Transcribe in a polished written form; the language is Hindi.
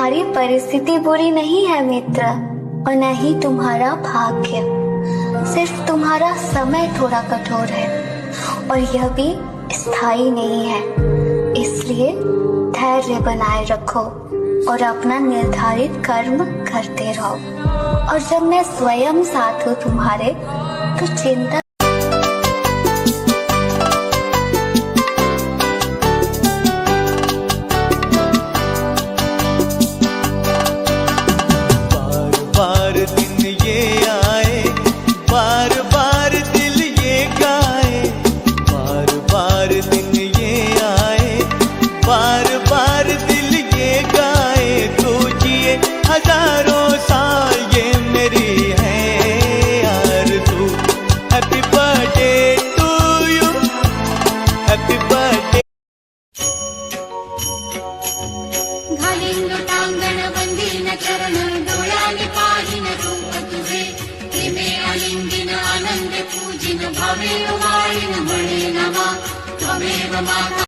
तुम्हारी परिस्थिति बुरी नहीं है मित्र, और न ही तुम्हारा भाग्य। सिर्फ तुम्हारा समय थोड़ा कठोर है, और यह भी स्थायी नहीं है। इसलिए धैर्य बनाए रखो और अपना निर्धारित कर्म करते रहो। और जब मैं स्वयं साथ हूँ तुम्हारे, तो चिंता त्वमेव माता